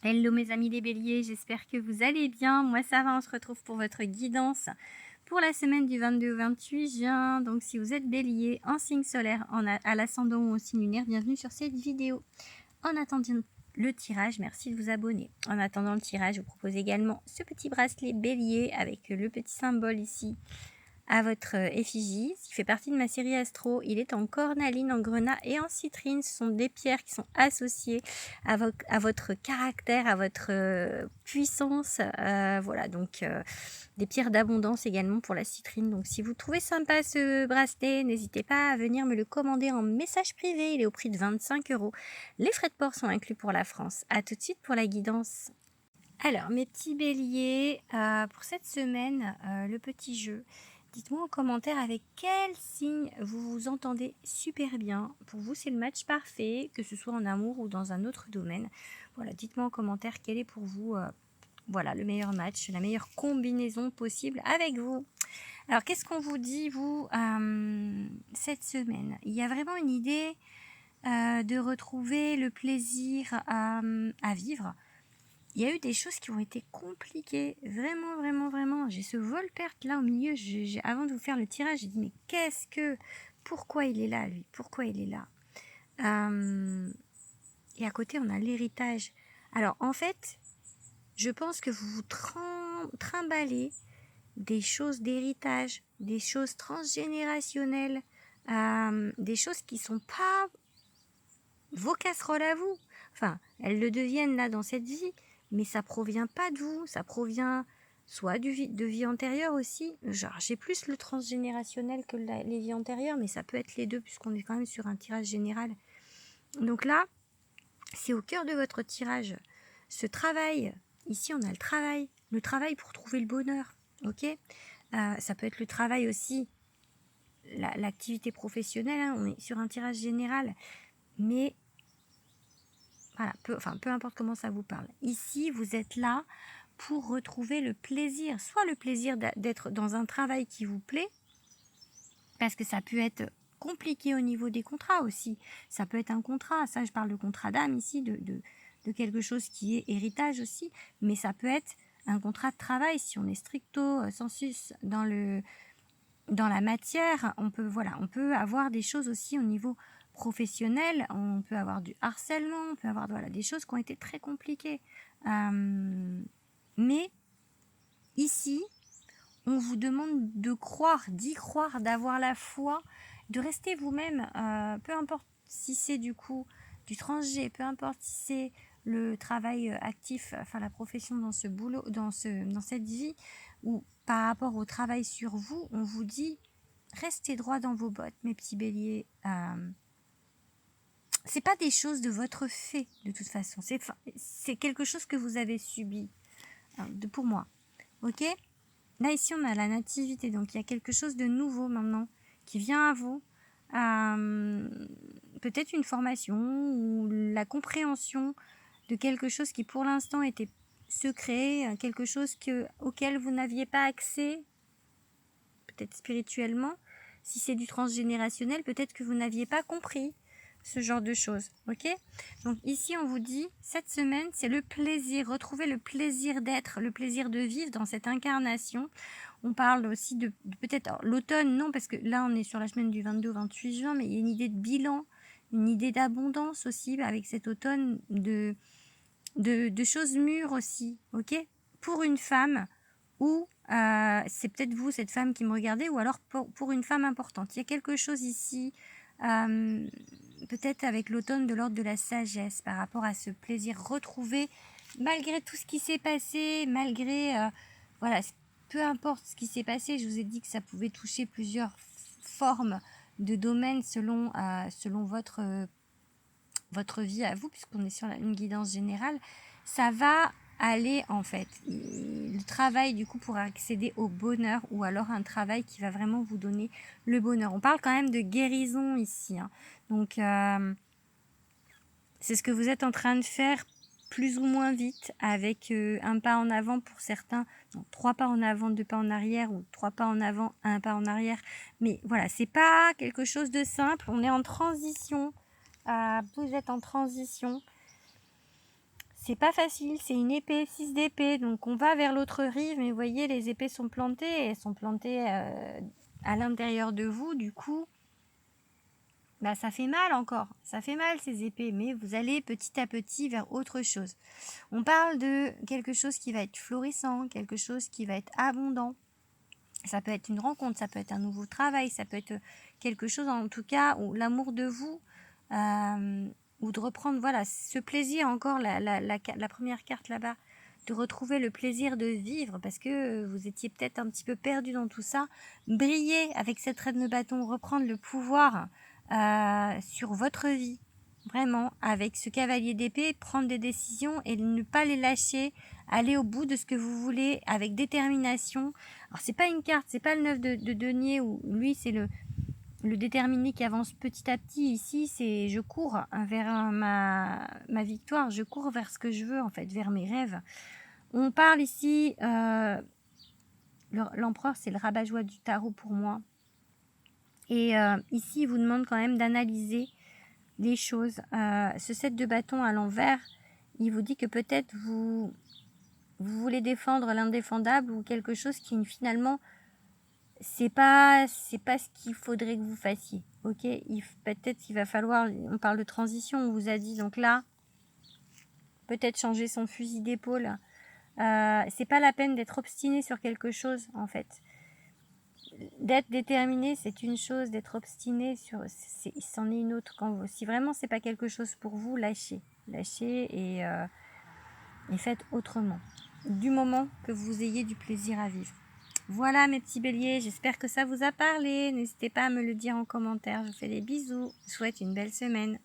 Hello mes amis les béliers, j'espère que vous allez bien. Moi ça va, on se retrouve pour votre guidance pour la semaine du 22 au 28 juin. Donc si vous êtes bélier en signe solaire, à l'ascendant ou au signe lunaire, bienvenue sur cette vidéo. En attendant le tirage, merci de vous abonner. En attendant le tirage, je vous propose également ce petit bracelet bélier avec le petit symbole ici à votre effigie, qui fait partie de ma série Astro. Il est en cornaline, en grenat et en citrine. Ce sont des pierres qui sont associées à votre caractère, à votre puissance. Voilà, donc des pierres d'abondance également pour la citrine. Donc si vous trouvez sympa ce bracelet, n'hésitez pas à venir me le commander en message privé. Il est au prix de 25 €. Les frais de port sont inclus pour la France. A tout de suite pour la guidance. Alors, mes petits béliers, pour cette semaine, le petit jeu. Dites-moi en commentaire avec quel signe vous vous entendez super bien. Pour vous, c'est le match parfait, que ce soit en amour ou dans un autre domaine. Voilà, dites-moi en commentaire quel est pour vous voilà, le meilleur match, la meilleure combinaison possible avec vous. Alors, qu'est-ce qu'on vous dit, vous, cette semaine? Il y a vraiment une idée de retrouver le plaisir à vivre. Il y a eu des choses qui ont été compliquées, vraiment, vraiment, vraiment. J'ai ce vol-perte là au milieu. Avant de vous faire le tirage, j'ai dit mais pourquoi il est là lui? Pourquoi il est là? Et à côté, on a l'héritage. Alors en fait, je pense que vous vous trimballez des choses d'héritage, des choses transgénérationnelles, des choses qui sont pas vos casseroles à vous. Enfin, elles le deviennent là dans cette vie, mais ça provient pas de vous, ça provient soit de vie antérieure aussi. Genre, j'ai plus le transgénérationnel que les vies antérieures, mais ça peut être les deux puisqu'on est quand même sur un tirage général. Donc là, c'est au cœur de votre tirage. Ce travail, ici on a le travail pour trouver le bonheur, ok. Ça peut être le travail aussi, l'activité professionnelle, hein, on est sur un tirage général, mais voilà, peu importe comment ça vous parle. Ici, vous êtes là pour retrouver le plaisir, soit le plaisir d'être dans un travail qui vous plaît, parce que ça peut être compliqué au niveau des contrats aussi. Ça peut être un contrat, ça je parle de contrat d'âme ici, de quelque chose qui est héritage aussi, mais ça peut être un contrat de travail si on est stricto sensus dans la matière. On peut avoir des choses aussi au niveau professionnel, on peut avoir du harcèlement, on peut avoir des choses qui ont été très compliquées. Mais ici, on vous demande de croire, d'y croire, d'avoir la foi, de rester vous-même, peu importe si c'est du coup du transgé, peu importe si c'est le travail actif, enfin la profession dans ce boulot, dans cette vie, ou par rapport au travail sur vous, on vous dit restez droit dans vos bottes, mes petits béliers. C'est pas des choses de votre fait de toute façon, c'est quelque chose que vous avez subi, pour moi, ok. Là ici on a la nativité, donc il y a quelque chose de nouveau maintenant qui vient à vous, peut-être une formation ou la compréhension de quelque chose qui pour l'instant était secret, quelque chose auquel vous n'aviez pas accès, peut-être spirituellement. Si c'est du transgénérationnel, peut-être que vous n'aviez pas compris ce genre de choses, ok. Donc ici on vous dit, cette semaine c'est le plaisir, retrouver le plaisir d'être, le plaisir de vivre dans cette incarnation. On parle aussi de peut-être l'automne, non, parce que là on est sur la semaine du 22 au 28 juin, mais il y a une idée de bilan, une idée d'abondance aussi avec cet automne, de choses mûres aussi, ok. Pour une femme, ou c'est peut-être vous, cette femme qui me regardez, ou alors pour une femme importante. Il y a quelque chose ici, peut-être avec l'automne, de l'ordre de la sagesse par rapport à ce plaisir retrouvé, malgré tout ce qui s'est passé, malgré, voilà, peu importe ce qui s'est passé. Je vous ai dit que ça pouvait toucher plusieurs formes de domaines selon votre vie à vous, puisqu'on est sur une guidance générale. Ça va aller en fait, le travail du coup pour accéder au bonheur, ou alors un travail qui va vraiment vous donner le bonheur. On parle quand même de guérison ici, hein. Donc c'est ce que vous êtes en train de faire plus ou moins vite, avec un pas en avant pour certains, non, 3 pas en avant, 2 pas en arrière, ou 3 pas en avant, 1 pas en arrière. Mais voilà, c'est pas quelque chose de simple, on est en transition, vous êtes en transition. c'est pas facile, c'est une épée, 6 d'épée, donc on va vers l'autre rive, mais vous voyez, les épées sont plantées, elles sont plantées à l'intérieur de vous, du coup, bah, ça fait mal encore, ça fait mal ces épées, mais vous allez petit à petit vers autre chose. On parle de quelque chose qui va être florissant, quelque chose qui va être abondant. Ça peut être une rencontre, ça peut être un nouveau travail, ça peut être quelque chose en tout cas où l'amour de vous, ou de reprendre voilà ce plaisir encore, la première carte là-bas, de retrouver le plaisir de vivre parce que vous étiez peut-être un petit peu perdu dans tout ça. Briller avec cette reine de bâton, reprendre le pouvoir sur votre vie. Vraiment, avec ce cavalier d'épée, prendre des décisions et ne pas les lâcher, aller au bout de ce que vous voulez avec détermination. Alors, c'est pas une carte, c'est pas le 9 de denier où lui, c'est le déterminé qui avance petit à petit. Ici, c'est je cours vers ma victoire, je cours vers ce que je veux, en fait, vers mes rêves. On parle ici, l'empereur, c'est le rabat-joie du tarot pour moi. Et ici, il vous demande quand même d'analyser les choses. Ce 7 de bâton à l'envers, il vous dit que peut-être vous voulez défendre l'indéfendable ou quelque chose qui finalement c'est pas ce qu'il faudrait que vous fassiez. Ok, peut-être qu'il va falloir, on parle de transition, on vous a dit, donc là peut-être changer son fusil d'épaule. C'est pas la peine d'être obstiné sur quelque chose en fait. D'être déterminé, c'est une chose, d'être obstiné c'en est une autre. Si vraiment c'est pas quelque chose pour vous, lâchez et faites autrement. Du moment que vous ayez du plaisir à vivre. Voilà mes petits béliers, j'espère que ça vous a parlé. N'hésitez pas à me le dire en commentaire. Je vous fais des bisous. Je vous souhaite une belle semaine.